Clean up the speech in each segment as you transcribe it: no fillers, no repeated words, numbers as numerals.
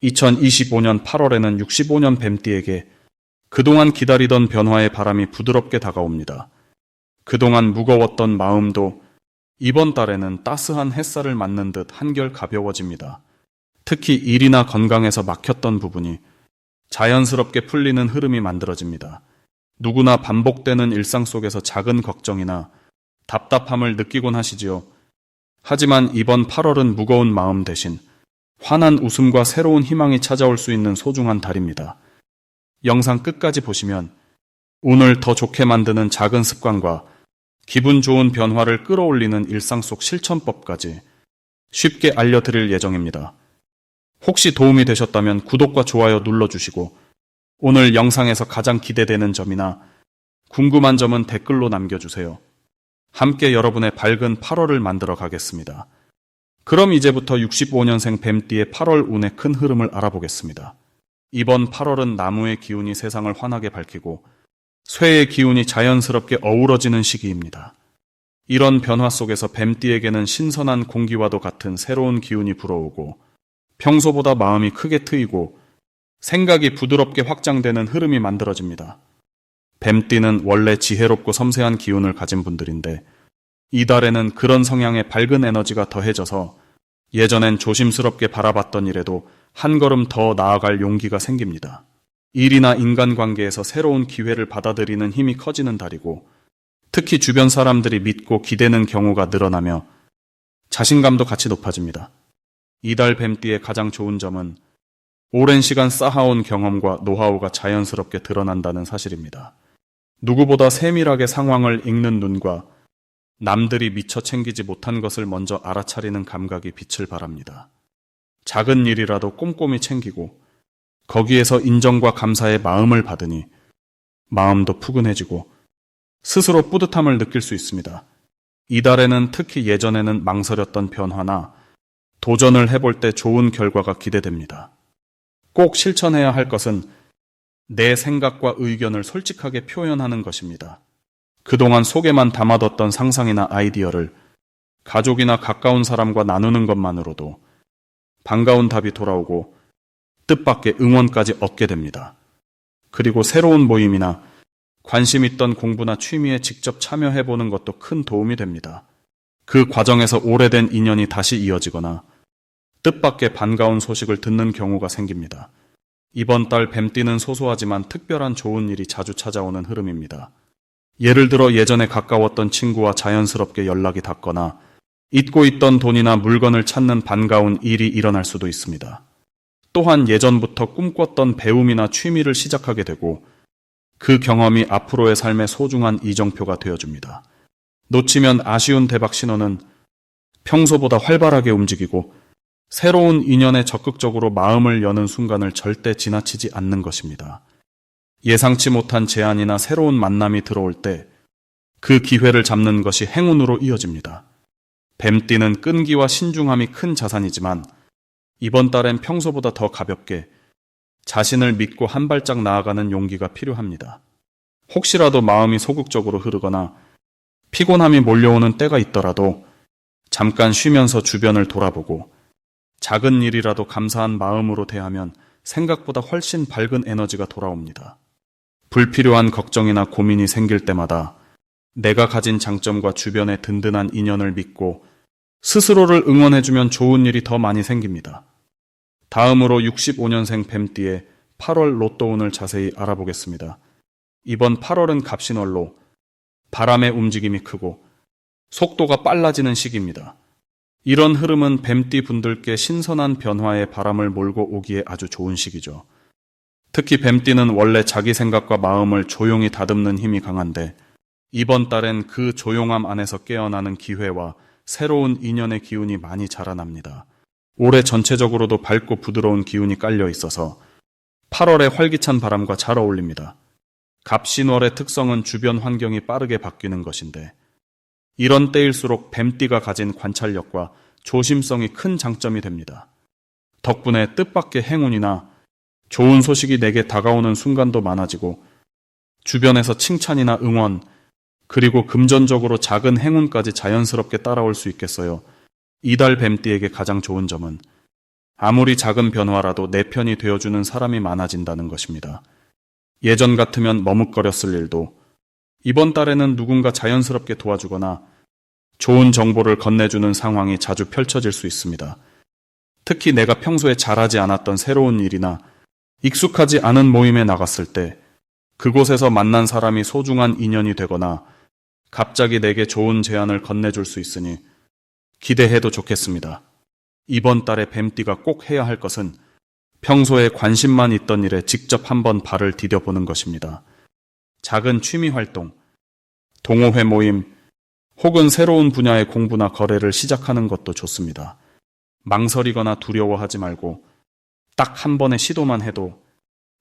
2025년 8월에는 65년 뱀띠에게 그동안 기다리던 변화의 바람이 부드럽게 다가옵니다. 그동안 무거웠던 마음도 이번 달에는 따스한 햇살을 맞는 듯 한결 가벼워집니다. 특히 일이나 건강에서 막혔던 부분이 자연스럽게 풀리는 흐름이 만들어집니다. 누구나 반복되는 일상 속에서 작은 걱정이나 답답함을 느끼곤 하시지요. 하지만 이번 8월은 무거운 마음 대신 환한 웃음과 새로운 희망이 찾아올 수 있는 소중한 달입니다. 영상 끝까지 보시면 오늘 더 좋게 만드는 작은 습관과 기분 좋은 변화를 끌어올리는 일상 속 실천법까지 쉽게 알려드릴 예정입니다. 혹시 도움이 되셨다면 구독과 좋아요 눌러주시고 오늘 영상에서 가장 기대되는 점이나 궁금한 점은 댓글로 남겨주세요. 함께 여러분의 밝은 8월을 만들어 가겠습니다. 그럼 이제부터 65년생 뱀띠의 8월 운의 큰 흐름을 알아보겠습니다. 이번 8월은 나무의 기운이 세상을 환하게 밝히고 쇠의 기운이 자연스럽게 어우러지는 시기입니다. 이런 변화 속에서 뱀띠에게는 신선한 공기와도 같은 새로운 기운이 불어오고 평소보다 마음이 크게 트이고 생각이 부드럽게 확장되는 흐름이 만들어집니다. 뱀띠는 원래 지혜롭고 섬세한 기운을 가진 분들인데 이달에는 그런 성향의 밝은 에너지가 더해져서 예전엔 조심스럽게 바라봤던 일에도 한 걸음 더 나아갈 용기가 생깁니다. 일이나 인간관계에서 새로운 기회를 받아들이는 힘이 커지는 달이고 특히 주변 사람들이 믿고 기대는 경우가 늘어나며 자신감도 같이 높아집니다. 이달 뱀띠의 가장 좋은 점은 오랜 시간 쌓아온 경험과 노하우가 자연스럽게 드러난다는 사실입니다. 누구보다 세밀하게 상황을 읽는 눈과 남들이 미처 챙기지 못한 것을 먼저 알아차리는 감각이 빛을 발합니다. 작은 일이라도 꼼꼼히 챙기고 거기에서 인정과 감사의 마음을 받으니 마음도 푸근해지고 스스로 뿌듯함을 느낄 수 있습니다. 이달에는 특히 예전에는 망설였던 변화나 도전을 해볼 때 좋은 결과가 기대됩니다. 꼭 실천해야 할 것은 내 생각과 의견을 솔직하게 표현하는 것입니다. 그동안 속에만 담아뒀던 상상이나 아이디어를 가족이나 가까운 사람과 나누는 것만으로도 반가운 답이 돌아오고 뜻밖의 응원까지 얻게 됩니다. 그리고 새로운 모임이나 관심 있던 공부나 취미에 직접 참여해보는 것도 큰 도움이 됩니다. 그 과정에서 오래된 인연이 다시 이어지거나 뜻밖의 반가운 소식을 듣는 경우가 생깁니다. 이번 달 뱀띠는 소소하지만 특별한 좋은 일이 자주 찾아오는 흐름입니다. 예를 들어 예전에 가까웠던 친구와 자연스럽게 연락이 닿거나 잊고 있던 돈이나 물건을 찾는 반가운 일이 일어날 수도 있습니다. 또한 예전부터 꿈꿨던 배움이나 취미를 시작하게 되고 그 경험이 앞으로의 삶의 소중한 이정표가 되어줍니다. 놓치면 아쉬운 대박 신호는 평소보다 활발하게 움직이고 새로운 인연에 적극적으로 마음을 여는 순간을 절대 지나치지 않는 것입니다. 예상치 못한 제안이나 새로운 만남이 들어올 때 그 기회를 잡는 것이 행운으로 이어집니다. 뱀띠는 끈기와 신중함이 큰 자산이지만 이번 달엔 평소보다 더 가볍게 자신을 믿고 한 발짝 나아가는 용기가 필요합니다. 혹시라도 마음이 소극적으로 흐르거나 피곤함이 몰려오는 때가 있더라도 잠깐 쉬면서 주변을 돌아보고 작은 일이라도 감사한 마음으로 대하면 생각보다 훨씬 밝은 에너지가 돌아옵니다. 불필요한 걱정이나 고민이 생길 때마다 내가 가진 장점과 주변의 든든한 인연을 믿고 스스로를 응원해주면 좋은 일이 더 많이 생깁니다. 다음으로 65년생 뱀띠의 8월 로또운을 자세히 알아보겠습니다. 이번 8월은 갑신월로 바람의 움직임이 크고 속도가 빨라지는 시기입니다. 이런 흐름은 뱀띠 분들께 신선한 변화의 바람을 몰고 오기에 아주 좋은 시기죠. 특히 뱀띠는 원래 자기 생각과 마음을 조용히 다듬는 힘이 강한데 이번 달엔 그 조용함 안에서 깨어나는 기회와 새로운 인연의 기운이 많이 자라납니다. 올해 전체적으로도 밝고 부드러운 기운이 깔려 있어서 8월의 활기찬 바람과 잘 어울립니다. 갑신월의 특성은 주변 환경이 빠르게 바뀌는 것인데 이런 때일수록 뱀띠가 가진 관찰력과 조심성이 큰 장점이 됩니다. 덕분에 뜻밖의 행운이나 좋은 소식이 내게 다가오는 순간도 많아지고 주변에서 칭찬이나 응원, 그리고 금전적으로 작은 행운까지 자연스럽게 따라올 수 있겠어요. 이달 뱀띠에게 가장 좋은 점은 아무리 작은 변화라도 내 편이 되어주는 사람이 많아진다는 것입니다. 예전 같으면 머뭇거렸을 일도 이번 달에는 누군가 자연스럽게 도와주거나 좋은 정보를 건네주는 상황이 자주 펼쳐질 수 있습니다. 특히 내가 평소에 잘하지 않았던 새로운 일이나 익숙하지 않은 모임에 나갔을 때 그곳에서 만난 사람이 소중한 인연이 되거나 갑자기 내게 좋은 제안을 건네줄 수 있으니 기대해도 좋겠습니다. 이번 달에 뱀띠가 꼭 해야 할 것은 평소에 관심만 있던 일에 직접 한번 발을 디뎌보는 것입니다. 작은 취미 활동, 동호회 모임, 혹은 새로운 분야의 공부나 거래를 시작하는 것도 좋습니다. 망설이거나 두려워하지 말고 딱 한 번의 시도만 해도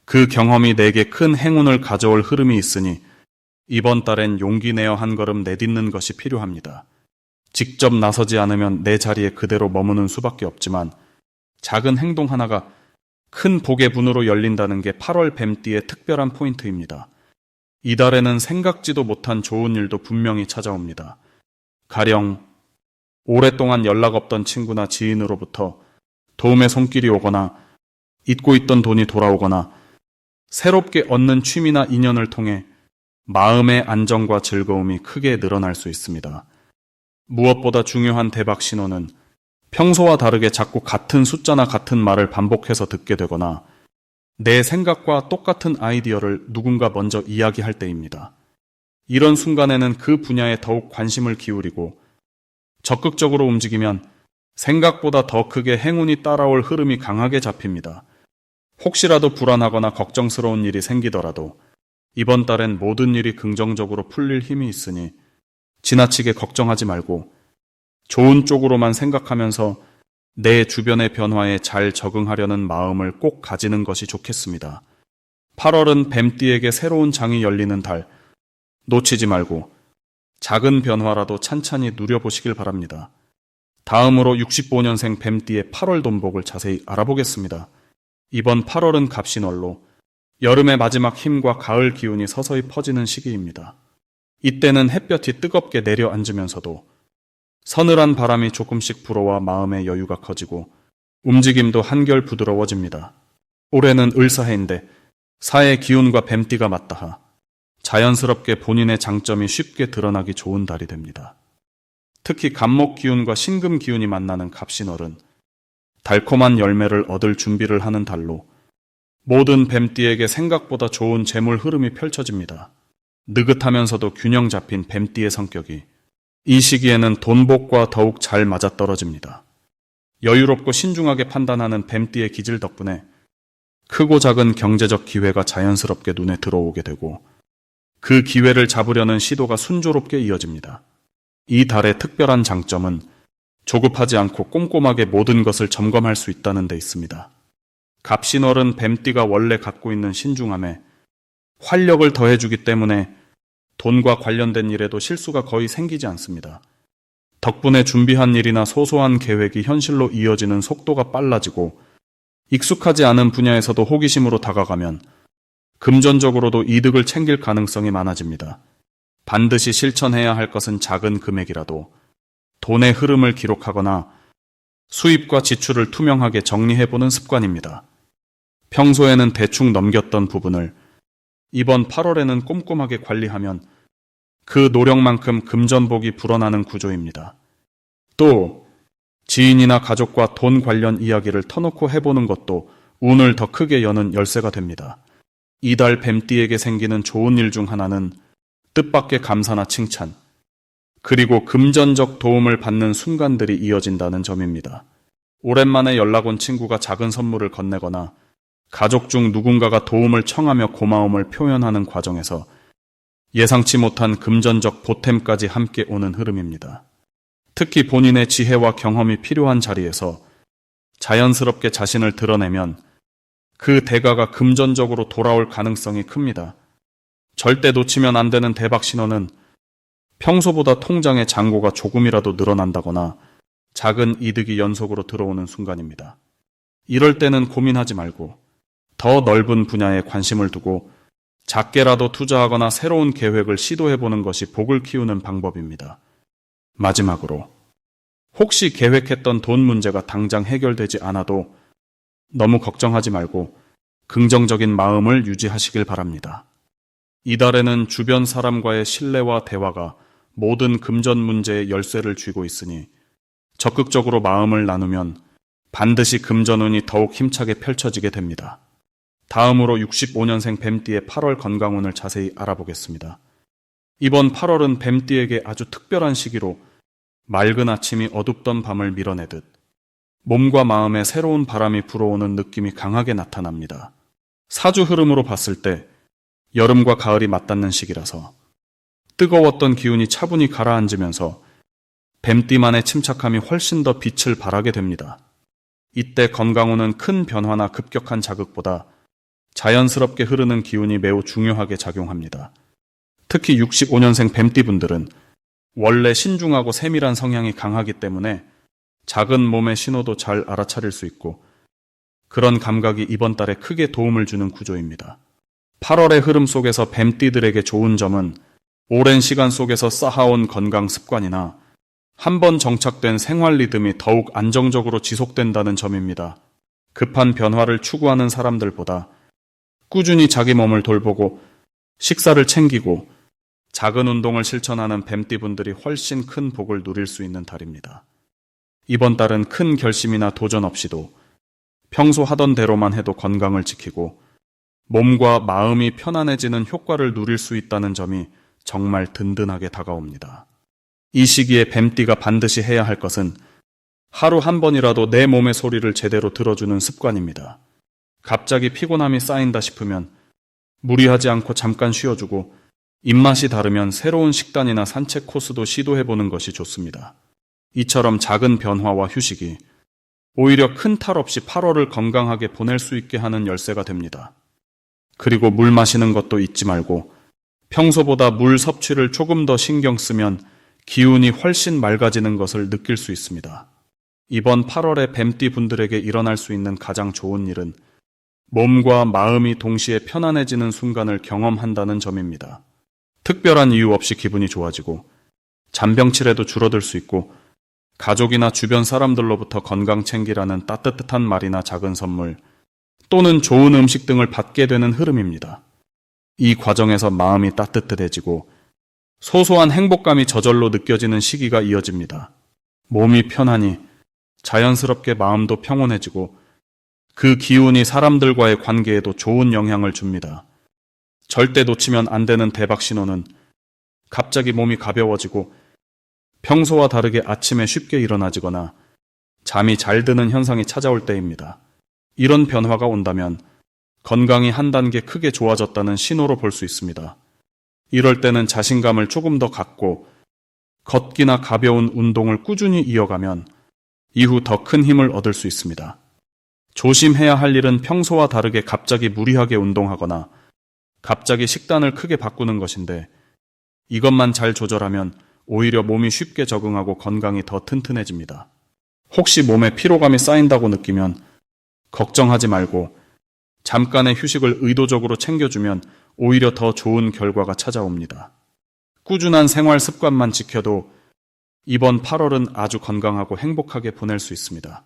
그 경험이 내게 큰 행운을 가져올 흐름이 있으니 이번 달엔 용기 내어 한 걸음 내딛는 것이 필요합니다. 직접 나서지 않으면 내 자리에 그대로 머무는 수밖에 없지만 작은 행동 하나가 큰 복의 문으로 열린다는 게 8월 뱀띠의 특별한 포인트입니다. 이달에는 생각지도 못한 좋은 일도 분명히 찾아옵니다. 가령 오랫동안 연락 없던 친구나 지인으로부터 도움의 손길이 오거나 잊고 있던 돈이 돌아오거나 새롭게 얻는 취미나 인연을 통해 마음의 안정과 즐거움이 크게 늘어날 수 있습니다. 무엇보다 중요한 대박 신호는 평소와 다르게 자꾸 같은 숫자나 같은 말을 반복해서 듣게 되거나 내 생각과 똑같은 아이디어를 누군가 먼저 이야기할 때입니다. 이런 순간에는 그 분야에 더욱 관심을 기울이고 적극적으로 움직이면 생각보다 더 크게 행운이 따라올 흐름이 강하게 잡힙니다. 혹시라도 불안하거나 걱정스러운 일이 생기더라도 이번 달엔 모든 일이 긍정적으로 풀릴 힘이 있으니 지나치게 걱정하지 말고 좋은 쪽으로만 생각하면서 내 주변의 변화에 잘 적응하려는 마음을 꼭 가지는 것이 좋겠습니다. 8월은 뱀띠에게 새로운 장이 열리는 달, 놓치지 말고 작은 변화라도 찬찬히 누려보시길 바랍니다. 다음으로 65년생 뱀띠의 8월 돈복을 자세히 알아보겠습니다. 이번 8월은 갑신월로 여름의 마지막 힘과 가을 기운이 서서히 퍼지는 시기입니다. 이때는 햇볕이 뜨겁게 내려앉으면서도 서늘한 바람이 조금씩 불어와 마음의 여유가 커지고 움직임도 한결 부드러워집니다. 올해는 을사해인데 사의 기운과 뱀띠가 맞닿아 자연스럽게 본인의 장점이 쉽게 드러나기 좋은 달이 됩니다. 특히 갑목 기운과 신금 기운이 만나는 갑신월은 달콤한 열매를 얻을 준비를 하는 달로 모든 뱀띠에게 생각보다 좋은 재물 흐름이 펼쳐집니다. 느긋하면서도 균형 잡힌 뱀띠의 성격이 이 시기에는 돈복과 더욱 잘 맞아떨어집니다. 여유롭고 신중하게 판단하는 뱀띠의 기질 덕분에 크고 작은 경제적 기회가 자연스럽게 눈에 들어오게 되고 그 기회를 잡으려는 시도가 순조롭게 이어집니다. 이 달의 특별한 장점은 조급하지 않고 꼼꼼하게 모든 것을 점검할 수 있다는 데 있습니다. 갑신월은 뱀띠가 원래 갖고 있는 신중함에 활력을 더해주기 때문에 돈과 관련된 일에도 실수가 거의 생기지 않습니다. 덕분에 준비한 일이나 소소한 계획이 현실로 이어지는 속도가 빨라지고 익숙하지 않은 분야에서도 호기심으로 다가가면 금전적으로도 이득을 챙길 가능성이 많아집니다. 반드시 실천해야 할 것은 작은 금액이라도 돈의 흐름을 기록하거나 수입과 지출을 투명하게 정리해보는 습관입니다. 평소에는 대충 넘겼던 부분을 이번 8월에는 꼼꼼하게 관리하면 그 노력만큼 금전복이 불어나는 구조입니다. 또 지인이나 가족과 돈 관련 이야기를 터놓고 해보는 것도 운을 더 크게 여는 열쇠가 됩니다. 이달 뱀띠에게 생기는 좋은 일 중 하나는 뜻밖의 감사나 칭찬, 그리고 금전적 도움을 받는 순간들이 이어진다는 점입니다. 오랜만에 연락 온 친구가 작은 선물을 건네거나 가족 중 누군가가 도움을 청하며 고마움을 표현하는 과정에서 예상치 못한 금전적 보탬까지 함께 오는 흐름입니다. 특히 본인의 지혜와 경험이 필요한 자리에서 자연스럽게 자신을 드러내면 그 대가가 금전적으로 돌아올 가능성이 큽니다. 절대 놓치면 안 되는 대박 신호는 평소보다 통장의 잔고가 조금이라도 늘어난다거나 작은 이득이 연속으로 들어오는 순간입니다. 이럴 때는 고민하지 말고 더 넓은 분야에 관심을 두고 작게라도 투자하거나 새로운 계획을 시도해보는 것이 복을 키우는 방법입니다. 마지막으로 혹시 계획했던 돈 문제가 당장 해결되지 않아도 너무 걱정하지 말고 긍정적인 마음을 유지하시길 바랍니다. 이달에는 주변 사람과의 신뢰와 대화가 모든 금전 문제의 열쇠를 쥐고 있으니 적극적으로 마음을 나누면 반드시 금전운이 더욱 힘차게 펼쳐지게 됩니다. 다음으로 65년생 뱀띠의 8월 건강운을 자세히 알아보겠습니다. 이번 8월은 뱀띠에게 아주 특별한 시기로 맑은 아침이 어둡던 밤을 밀어내듯 몸과 마음에 새로운 바람이 불어오는 느낌이 강하게 나타납니다. 사주 흐름으로 봤을 때 여름과 가을이 맞닿는 시기라서 뜨거웠던 기운이 차분히 가라앉으면서 뱀띠만의 침착함이 훨씬 더 빛을 발하게 됩니다. 이때 건강운은 큰 변화나 급격한 자극보다 자연스럽게 흐르는 기운이 매우 중요하게 작용합니다. 특히 65년생 뱀띠분들은 원래 신중하고 세밀한 성향이 강하기 때문에 작은 몸의 신호도 잘 알아차릴 수 있고 그런 감각이 이번 달에 크게 도움을 주는 구조입니다. 8월의 흐름 속에서 뱀띠들에게 좋은 점은 오랜 시간 속에서 쌓아온 건강 습관이나 한번 정착된 생활 리듬이 더욱 안정적으로 지속된다는 점입니다. 급한 변화를 추구하는 사람들보다 꾸준히 자기 몸을 돌보고 식사를 챙기고 작은 운동을 실천하는 뱀띠분들이 훨씬 큰 복을 누릴 수 있는 달입니다. 이번 달은 큰 결심이나 도전 없이도 평소 하던 대로만 해도 건강을 지키고 몸과 마음이 편안해지는 효과를 누릴 수 있다는 점이 정말 든든하게 다가옵니다. 이 시기에 뱀띠가 반드시 해야 할 것은 하루 한 번이라도 내 몸의 소리를 제대로 들어주는 습관입니다. 갑자기 피곤함이 쌓인다 싶으면 무리하지 않고 잠깐 쉬어주고 입맛이 다르면 새로운 식단이나 산책 코스도 시도해보는 것이 좋습니다. 이처럼 작은 변화와 휴식이 오히려 큰 탈 없이 8월을 건강하게 보낼 수 있게 하는 열쇠가 됩니다. 그리고 물 마시는 것도 잊지 말고 평소보다 물 섭취를 조금 더 신경 쓰면 기운이 훨씬 맑아지는 것을 느낄 수 있습니다. 이번 8월에 뱀띠 분들에게 일어날 수 있는 가장 좋은 일은 몸과 마음이 동시에 편안해지는 순간을 경험한다는 점입니다. 특별한 이유 없이 기분이 좋아지고 잔병치레도 줄어들 수 있고 가족이나 주변 사람들로부터 건강 챙기라는 따뜻한 말이나 작은 선물 또는 좋은 음식 등을 받게 되는 흐름입니다. 이 과정에서 마음이 따뜻해지고 소소한 행복감이 저절로 느껴지는 시기가 이어집니다. 몸이 편하니 자연스럽게 마음도 평온해지고 그 기운이 사람들과의 관계에도 좋은 영향을 줍니다. 절대 놓치면 안 되는 대박 신호는 갑자기 몸이 가벼워지고 평소와 다르게 아침에 쉽게 일어나지거나 잠이 잘 드는 현상이 찾아올 때입니다. 이런 변화가 온다면 건강이 한 단계 크게 좋아졌다는 신호로 볼 수 있습니다. 이럴 때는 자신감을 조금 더 갖고 걷기나 가벼운 운동을 꾸준히 이어가면 이후 더 큰 힘을 얻을 수 있습니다. 조심해야 할 일은 평소와 다르게 갑자기 무리하게 운동하거나 갑자기 식단을 크게 바꾸는 것인데 이것만 잘 조절하면 오히려 몸이 쉽게 적응하고 건강이 더 튼튼해집니다. 혹시 몸에 피로감이 쌓인다고 느끼면 걱정하지 말고 잠깐의 휴식을 의도적으로 챙겨주면 오히려 더 좋은 결과가 찾아옵니다. 꾸준한 생활 습관만 지켜도 이번 8월은 아주 건강하고 행복하게 보낼 수 있습니다.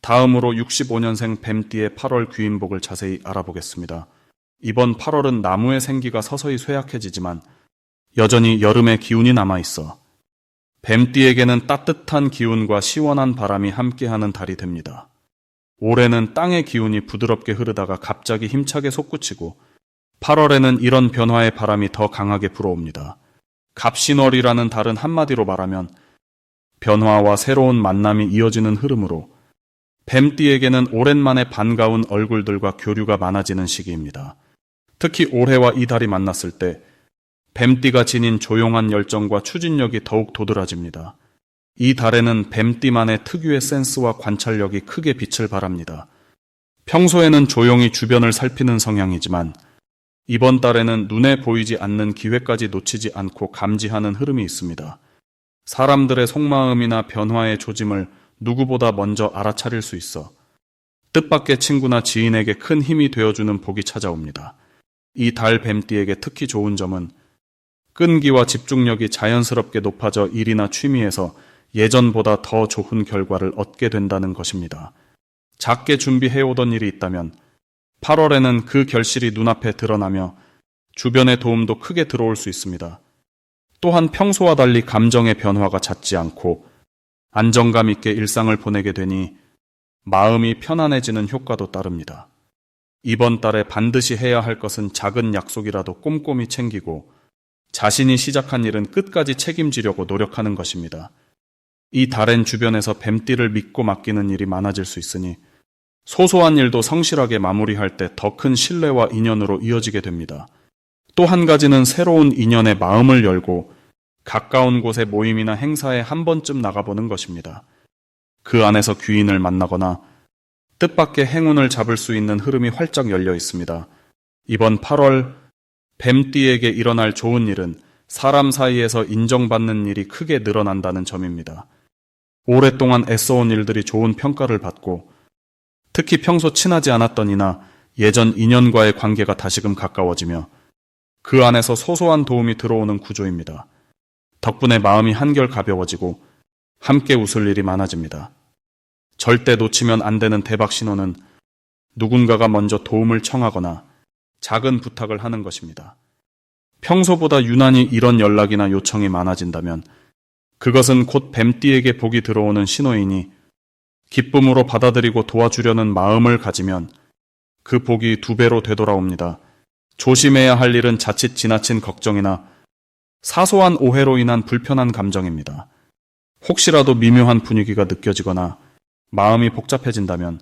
다음으로 65년생 뱀띠의 8월 귀인복을 자세히 알아보겠습니다. 이번 8월은 나무의 생기가 서서히 쇠약해지지만 여전히 여름의 기운이 남아있어 뱀띠에게는 따뜻한 기운과 시원한 바람이 함께하는 달이 됩니다. 올해는 땅의 기운이 부드럽게 흐르다가 갑자기 힘차게 솟구치고 8월에는 이런 변화의 바람이 더 강하게 불어옵니다. 갑신월이라는 달은 한마디로 말하면 변화와 새로운 만남이 이어지는 흐름으로 뱀띠에게는 오랜만에 반가운 얼굴들과 교류가 많아지는 시기입니다. 특히 올해와 이 달이 만났을 때 뱀띠가 지닌 조용한 열정과 추진력이 더욱 도드라집니다. 이 달에는 뱀띠만의 특유의 센스와 관찰력이 크게 빛을 발합니다. 평소에는 조용히 주변을 살피는 성향이지만 이번 달에는 눈에 보이지 않는 기회까지 놓치지 않고 감지하는 흐름이 있습니다. 사람들의 속마음이나 변화의 조짐을 누구보다 먼저 알아차릴 수 있어 뜻밖의 친구나 지인에게 큰 힘이 되어주는 복이 찾아옵니다. 이 달 뱀띠에게 특히 좋은 점은 끈기와 집중력이 자연스럽게 높아져 일이나 취미에서 예전보다 더 좋은 결과를 얻게 된다는 것입니다. 작게 준비해오던 일이 있다면 8월에는 그 결실이 눈앞에 드러나며 주변의 도움도 크게 들어올 수 있습니다. 또한 평소와 달리 감정의 변화가 잦지 않고 안정감 있게 일상을 보내게 되니 마음이 편안해지는 효과도 따릅니다. 이번 달에 반드시 해야 할 것은 작은 약속이라도 꼼꼼히 챙기고 자신이 시작한 일은 끝까지 책임지려고 노력하는 것입니다. 이 달엔 주변에서 뱀띠를 믿고 맡기는 일이 많아질 수 있으니 소소한 일도 성실하게 마무리할 때 더 큰 신뢰와 인연으로 이어지게 됩니다. 또 한 가지는 새로운 인연에 마음을 열고 가까운 곳의 모임이나 행사에 한 번쯤 나가보는 것입니다. 그 안에서 귀인을 만나거나 뜻밖의 행운을 잡을 수 있는 흐름이 활짝 열려 있습니다. 이번 8월 뱀띠에게 일어날 좋은 일은 사람 사이에서 인정받는 일이 크게 늘어난다는 점입니다. 오랫동안 애써온 일들이 좋은 평가를 받고 특히 평소 친하지 않았던 이나 예전 인연과의 관계가 다시금 가까워지며 그 안에서 소소한 도움이 들어오는 구조입니다. 덕분에 마음이 한결 가벼워지고 함께 웃을 일이 많아집니다. 절대 놓치면 안 되는 대박 신호는 누군가가 먼저 도움을 청하거나 작은 부탁을 하는 것입니다. 평소보다 유난히 이런 연락이나 요청이 많아진다면 그것은 곧 뱀띠에게 복이 들어오는 신호이니 기쁨으로 받아들이고 도와주려는 마음을 가지면 그 복이 2배로 되돌아옵니다. 조심해야 할 일은 자칫 지나친 걱정이나 사소한 오해로 인한 불편한 감정입니다. 혹시라도 미묘한 분위기가 느껴지거나 마음이 복잡해진다면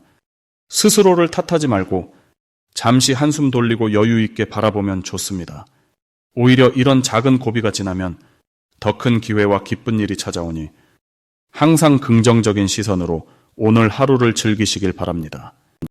스스로를 탓하지 말고 잠시 한숨 돌리고 여유 있게 바라보면 좋습니다. 오히려 이런 작은 고비가 지나면 더 큰 기회와 기쁜 일이 찾아오니 항상 긍정적인 시선으로 오늘 하루를 즐기시길 바랍니다.